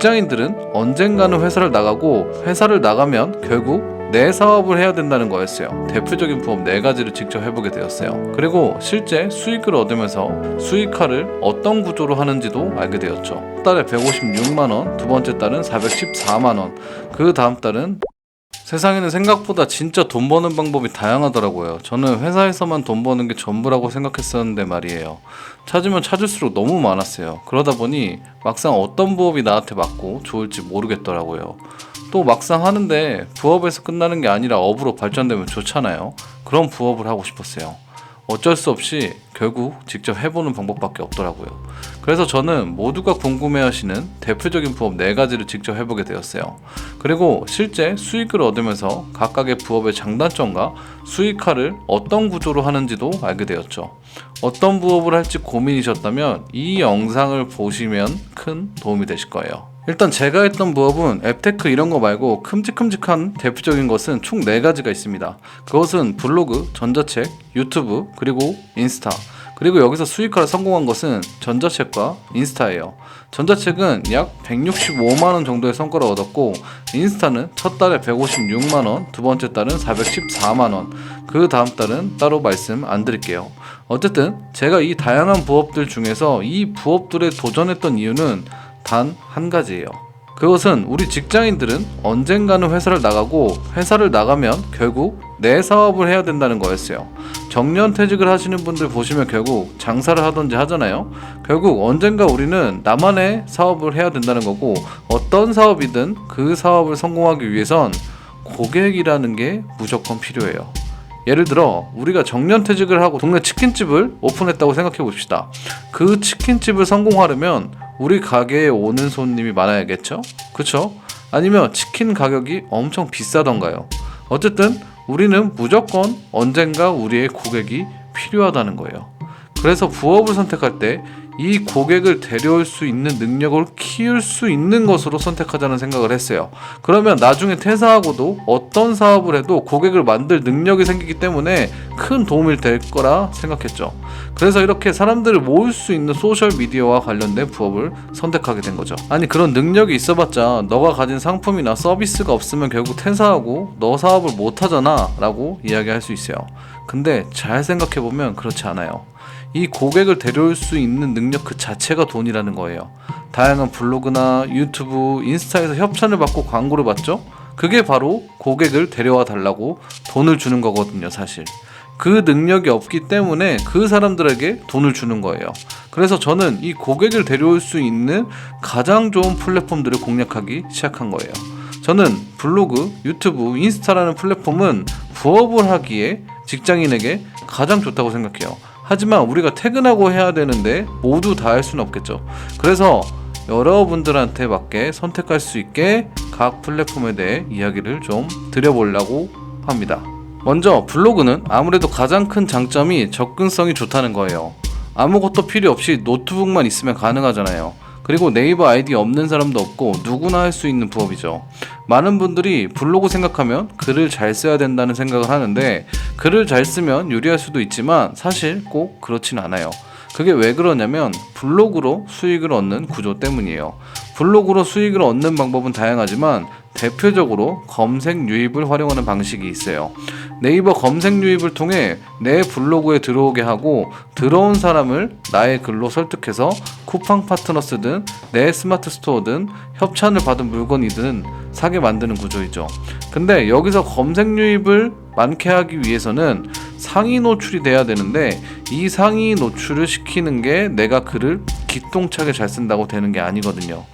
직장인들은 언젠가는 회사를 나가고 회사를 나가면 결국 내 사업을 해야 된다는 거였어요. 대표적인 부업 4가지를 직접 해보게 되었어요. 그리고 실제 수익을 얻으면서 수익화를 어떤 구조로 하는지도 알게 되었죠. 첫 달에 156만원, 두 번째 달은 414만원, 그 다음 달은 세상에는 생각보다 진짜 돈 버는 방법이 다양하더라고요. 저는 회사에서만 돈 버는 게 전부라고 생각했었는데 말이에요. 찾으면 찾을수록 너무 많았어요. 그러다 보니 막상 어떤 부업이 나한테 맞고 좋을지 모르겠더라고요. 또 막상 하는데 부업에서 끝나는 게 아니라 업으로 발전되면 좋잖아요. 그런 부업을 하고 싶었어요. 어쩔 수 없이 결국 직접 해보는 방법밖에 없더라고요. 그래서 저는 모두가 궁금해하시는 대표적인 부업 4가지를 직접 해보게 되었어요. 그리고 실제 수익을 얻으면서 각각의 부업의 장단점과 수익화를 어떤 구조로 하는지도 알게 되었죠. 어떤 부업을 할지 고민이셨다면 이 영상을 보시면 큰 도움이 되실 거예요. 일단 제가 했던 부업은 앱테크 이런 거 말고 큼직큼직한 대표적인 것은 총 4가지가 있습니다. 그것은 블로그, 전자책, 유튜브, 그리고 인스타. 그리고 여기서 수익화를 성공한 것은 전자책과 인스타예요. 전자책은 약 165만원 정도의 성과를 얻었고, 인스타는 첫 달에 156만원, 두 번째 달은 414만원, 그 다음 달은 따로 말씀 안 드릴게요. 어쨌든 제가 이 다양한 부업들 중에서 이 부업들에 도전했던 이유는 단 한 가지예요. 그것은 우리 직장인들은 언젠가는 회사를 나가고 회사를 나가면 결국 내 사업을 해야 된다는 거였어요. 정년퇴직을 하시는 분들 보시면 결국 장사를 하던지 하잖아요. 결국 언젠가 우리는 나만의 사업을 해야 된다는 거고, 어떤 사업이든 그 사업을 성공하기 위해선 고객이라는 게 무조건 필요해요. 예를 들어 우리가 정년퇴직을 하고 동네 치킨집을 오픈했다고 생각해 봅시다. 그 치킨집을 성공하려면 우리 가게에 오는 손님이 많아야겠죠? 그쵸? 아니면 치킨 가격이 엄청 비싸던가요? 어쨌든 우리는 무조건 언젠가 우리의 고객이 필요하다는 거예요. 그래서 부업을 선택할 때 이 고객을 데려올 수 있는 능력을 키울 수 있는 것으로 선택하자는 생각을 했어요. 그러면 나중에 퇴사하고도 어떤 사업을 해도 고객을 만들 능력이 생기기 때문에 큰 도움이 될 거라 생각했죠. 그래서 이렇게 사람들을 모을 수 있는 소셜미디어와 관련된 부업을 선택하게 된 거죠. 아니, 그런 능력이 있어봤자 너가 가진 상품이나 서비스가 없으면 결국 퇴사하고 너 사업을 못하잖아 라고 이야기할 수 있어요. 근데 잘 생각해보면 그렇지 않아요. 이 고객을 데려올 수 있는 능력 그 자체가 돈이라는 거예요. 다양한 블로그나 유튜브, 인스타에서 협찬을 받고 광고를 받죠? 그게 바로 고객을 데려와 달라고 돈을 주는 거거든요, 사실. 그 능력이 없기 때문에 그 사람들에게 돈을 주는 거예요. 그래서 저는 이 고객을 데려올 수 있는 가장 좋은 플랫폼들을 공략하기 시작한 거예요. 저는 블로그, 유튜브, 인스타라는 플랫폼은 부업을 하기에 직장인에게 가장 좋다고 생각해요. 하지만 우리가 퇴근하고 해야 되는데 모두 다 할 수는 없겠죠. 그래서 여러분들한테 맞게 선택할 수 있게 각 플랫폼에 대해 이야기를 좀 드려보려고 합니다. 먼저 블로그는 아무래도 가장 큰 장점이 접근성이 좋다는 거예요. 아무것도 필요 없이 노트북만 있으면 가능하잖아요. 그리고 네이버 아이디 없는 사람도 없고 누구나 할 수 있는 부업이죠. 많은 분들이 블로그 생각하면 글을 잘 써야 된다는 생각을 하는데, 글을 잘 쓰면 유리할 수도 있지만 사실 꼭 그렇진 않아요. 그게 왜 그러냐면 블로그로 수익을 얻는 구조 때문이에요. 블로그로 수익을 얻는 방법은 다양하지만 대표적으로 검색 유입을 활용하는 방식이 있어요. 네이버 검색 유입을 통해 내 블로그에 들어오게 하고, 들어온 사람을 나의 글로 설득해서 쿠팡 파트너스든 내 스마트 스토어든 협찬을 받은 물건이든 사게 만드는 구조이죠. 근데 여기서 검색 유입을 많게 하기 위해서는 상위 노출이 돼야 되는데, 이 상위 노출을 시키는 게 내가 글을 기똥차게 잘 쓴다고 되는 게 아니거든요.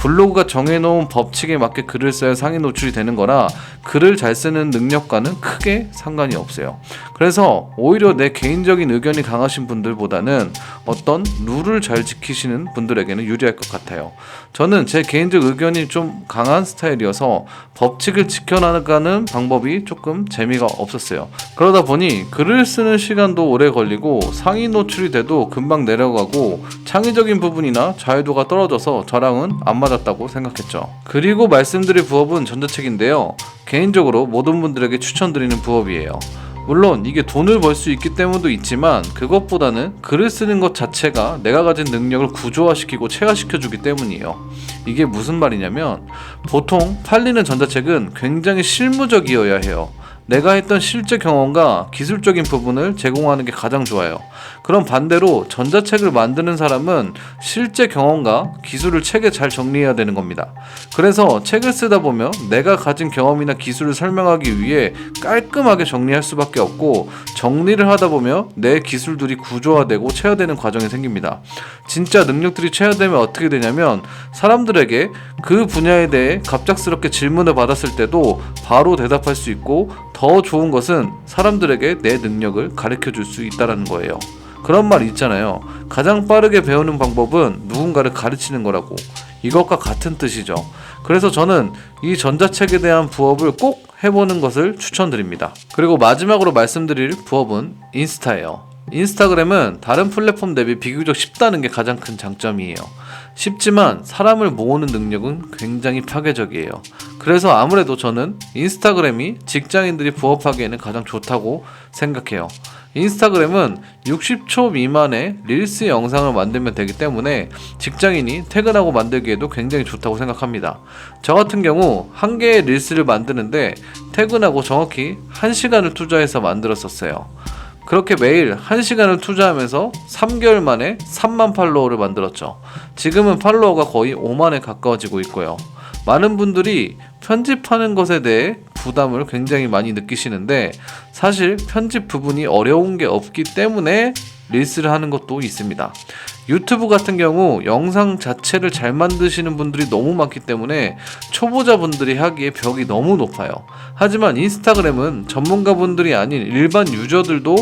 블로그가 정해놓은 법칙에 맞게 글을 써야 상위 노출이 되는 거라 글을 잘 쓰는 능력과는 크게 상관이 없어요. 그래서 오히려 내 개인적인 의견이 강하신 분들보다는 어떤 룰을 잘 지키시는 분들에게는 유리할 것 같아요. 저는 제 개인적 의견이 좀 강한 스타일이어서 법칙을 지켜나가는 방법이 조금 재미가 없었어요. 그러다 보니 글을 쓰는 시간도 오래 걸리고 상위 노출이 돼도 금방 내려가고 창의적인 부분이나 자유도가 떨어져서 저랑은 안 맞았다고 생각했죠. 그리고 말씀드릴 부업은 전자책인데요. 개인적으로 모든 분들에게 추천드리는 부업이에요. 물론 이게 돈을 벌 수 있기 때문도 있지만 그것보다는 글을 쓰는 것 자체가 내가 가진 능력을 구조화시키고 체화시켜주기 때문이에요. 이게 무슨 말이냐면 보통 팔리는 전자책은 굉장히 실무적이어야 해요. 내가 했던 실제 경험과 기술적인 부분을 제공하는 게 가장 좋아요. 그럼 반대로 전자책을 만드는 사람은 실제 경험과 기술을 책에 잘 정리해야 되는 겁니다. 그래서 책을 쓰다 보면 내가 가진 경험이나 기술을 설명하기 위해 깔끔하게 정리할 수밖에 없고, 정리를 하다 보면 내 기술들이 구조화되고 체화되는 과정이 생깁니다. 진짜 능력들이 체화되면 어떻게 되냐면 사람들에게 그 분야에 대해 갑작스럽게 질문을 받았을 때도 바로 대답할 수 있고, 더 좋은 것은 사람들에게 내 능력을 가르쳐 줄 수 있다는 거예요. 그런 말이 있잖아요. 가장 빠르게 배우는 방법은 누군가를 가르치는 거라고. 이것과 같은 뜻이죠. 그래서 저는 이 전자책에 대한 부업을 꼭 해보는 것을 추천드립니다. 그리고 마지막으로 말씀드릴 부업은 인스타예요. 인스타그램은 다른 플랫폼 대비 비교적 쉽다는 게 가장 큰 장점이에요. 쉽지만 사람을 모으는 능력은 굉장히 파괴적이에요. 그래서 아무래도 저는 인스타그램이 직장인들이 부업하기에는 가장 좋다고 생각해요. 인스타그램은 60초 미만의 릴스 영상을 만들면 되기 때문에 직장인이 퇴근하고 만들기에도 굉장히 좋다고 생각합니다. 저 같은 경우 한 개의 릴스를 만드는데 퇴근하고 정확히 1시간을 투자해서 만들었었어요. 그렇게 매일 1시간을 투자하면서 3개월 만에 3만 팔로워를 만들었죠. 지금은 팔로워가 거의 5만에 가까워지고 있고요. 많은 분들이 편집하는 것에 대해 부담을 굉장히 많이 느끼시는데, 사실 편집 부분이 어려운 게 없기 때문에 릴스를 하는 것도 있습니다. 유튜브 같은 경우 영상 자체를 잘 만드시는 분들이 너무 많기 때문에 초보자분들이 하기에 벽이 너무 높아요. 하지만 인스타그램은 전문가분들이 아닌 일반 유저들도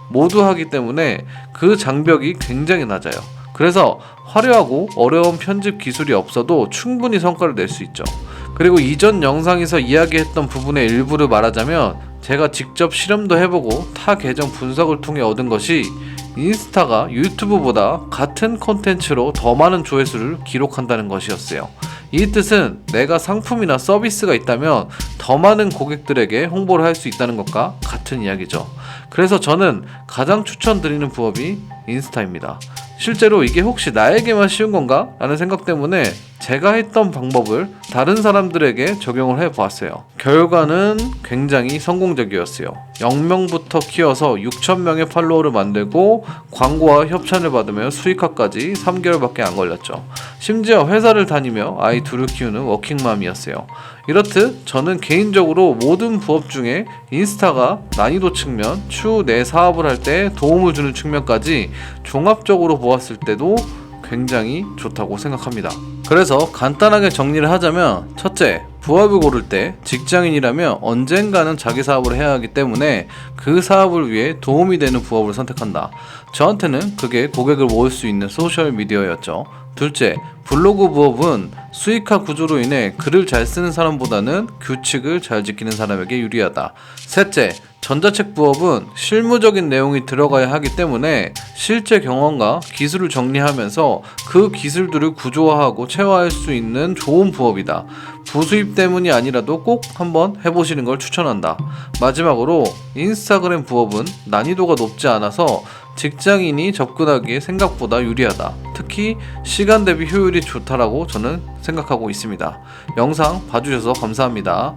모두 하기 때문에 그 장벽이 굉장히 낮아요. 그래서 화려하고 어려운 편집 기술이 없어도 충분히 성과를 낼 수 있죠. 그리고 이전 영상에서 이야기했던 부분의 일부를 말하자면, 제가 직접 실험도 해보고 타 계정 분석을 통해 얻은 것이 인스타가 유튜브보다 같은 콘텐츠로 더 많은 조회수를 기록한다는 것이었어요. 이 뜻은 내가 상품이나 서비스가 있다면 더 많은 고객들에게 홍보를 할 수 있다는 것과 같은 이야기죠. 그래서 저는 가장 추천드리는 부업이 인스타입니다. 실제로 이게 혹시 나에게만 쉬운 건가? 라는 생각 때문에 제가 했던 방법을 다른 사람들에게 적용을 해보았어요. 결과는 굉장히 성공적이었어요. 0명부터 키워서 6,000명의 팔로워를 만들고 광고와 협찬을 받으며 수익화까지 3개월밖에 안 걸렸죠. 심지어 회사를 다니며 아이 둘을 키우는 워킹맘이었어요. 이렇듯 저는 개인적으로 모든 부업 중에 인스타가 난이도 측면, 추후 내 사업을 할 때 도움을 주는 측면까지 종합적으로 보았을 때도 굉장히 좋다고 생각합니다. 그래서 간단하게 정리를 하자면, 첫째, 부업을 고를 때 직장인이라면 언젠가는 자기 사업을 해야 하기 때문에 그 사업을 위해 도움이 되는 부업을 선택한다. 저한테는 그게 고객을 모을 수 있는 소셜미디어였죠. 둘째, 블로그 부업은 수익화 구조로 인해 글을 잘 쓰는 사람보다는 규칙을 잘 지키는 사람에게 유리하다. 셋째, 전자책 부업은 실무적인 내용이 들어가야 하기 때문에 실제 경험과 기술을 정리하면서 그 기술들을 구조화하고 체화할 수 있는 좋은 부업이다. 부수입 때문이 아니라도 꼭 한번 해보시는 걸 추천한다. 마지막으로 인스타그램 부업은 난이도가 높지 않아서 직장인이 접근하기에 생각보다 유리하다. 특히 시간 대비 효율이 좋다라고 저는 생각하고 있습니다. 영상 봐주셔서 감사합니다.